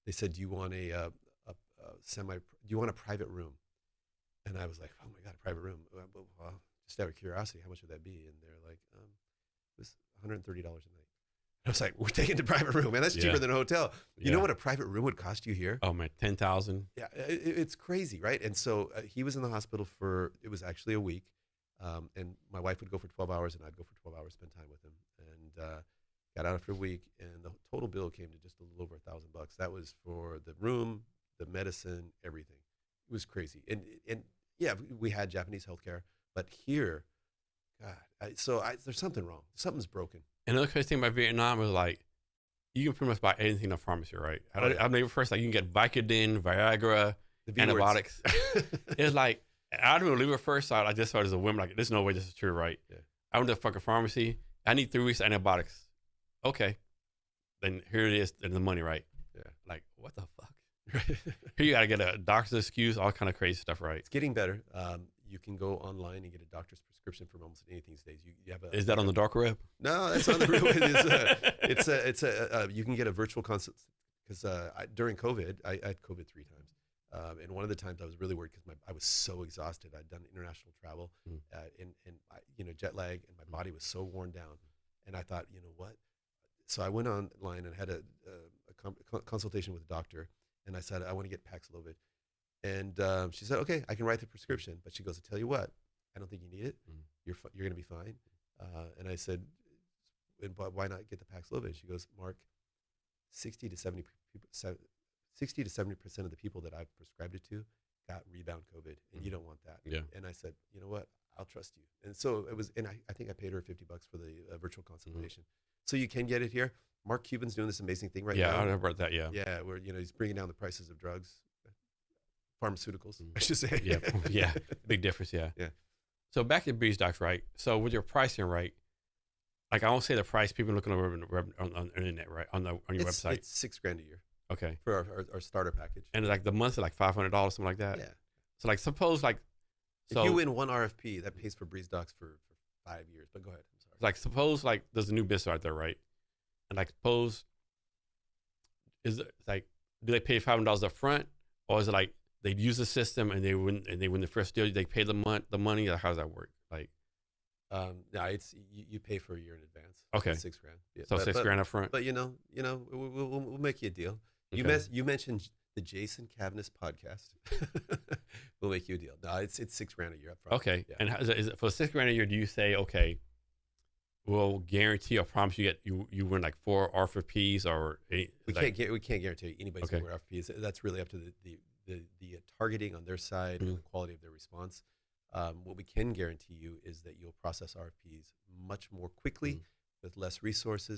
They said, "Do you want do you want a private room?" And I was like, "Oh my god, a private room!" Well, just out of curiosity, how much would that be? And they're like, "It was $130 a night." I was like, "We're taking the private room, man. That's Yeah. cheaper than a hotel." You know Yeah. what a private room would cost you here? Oh man, 10,000. Yeah, it's crazy, right? And so he was in the hospital for it was actually a week, and my wife would go for 12 hours, and I'd go for 12 hours, spend time with him, and got out after a week, and the total bill came to just a little over $1,000. That was for the room, the medicine, everything. It was crazy, and yeah, we had Japanese healthcare, but here, God, there's something wrong. Something's broken. Another crazy thing about Vietnam is like you can pretty much buy anything in a pharmacy, right? Oh, yeah. I remember first like you can get Vicodin, Viagra, The V antibiotics. words. It's like I didn't believe it first. I just thought as a woman like there's no way this is true, right? Yeah. I went to a fucking pharmacy. I need 3 weeks of antibiotics. Okay, then here it is, and the money, right? Yeah. Like what the fuck? Right. Here you gotta get a doctor's excuse, all kind of crazy stuff, right? It's getting better. You can go online and get a doctor's prescription for almost anything these days. You have a Is that on the dark web? No, that's on the real. You can get a virtual consult because during COVID, I had COVID 3 times, and one of the times I was really worried because I was so exhausted. I'd done international travel, Mm. and jet lag, and my body was so worn down, and I thought, you know what? So I went online and had a consultation with a doctor, and I said I want to get Paxlovid, and she said, okay, I can write the prescription, but she goes, I tell you what, I don't think you need it. Mm. You're going to be fine. And I said, but why not get the Paxlovid? She goes, Mark, 60 to 70 people, 60 to 70% of the people that I've prescribed it to got rebound COVID, and you don't want that. Yeah. And I said, you know what? I'll trust you. And so it was, and I think I paid her $50 for the virtual consultation. So you can get it here. Mark Cuban's doing this amazing thing right now. Yeah, I heard about that. Yeah. Yeah, where he's bringing down the prices of drugs, pharmaceuticals, Mm. I should say. Yeah, yeah, big difference. Yeah. Yeah. So back to Breeze Docs, right? So with your pricing, right? Like I won't say the price. People looking on the internet, right? On your website. It's $6,000 a year Okay. for our starter package. And like the month's like $500, something like that. Yeah. So like suppose like, so If you win one RFP, that pays for Breeze Docs for 5 years. But go ahead. I'm sorry. like suppose like there's a new business out there, right? And like suppose is it like do they pay $500 up front, or is it like they use the system and they win the first deal, they pay the money? Or how does that work? Like No, it's you pay for a year in advance. Okay. It's $6,000. Yeah, so $6,000 up front. But we'll make you a deal. Okay. You mentioned the Jason Cavness podcast. We'll make you a deal. No, it's $6,000 a year up front. Okay. Yeah. And how, is it for $6,000 a year? Do you say okay? We'll guarantee or promise you win like 4 RFPs or we can't guarantee anybody's Okay. going to win RFPs. That's really up to the targeting on their side and the quality of their response. What we can guarantee you is that you'll process RFPs much more quickly with less resources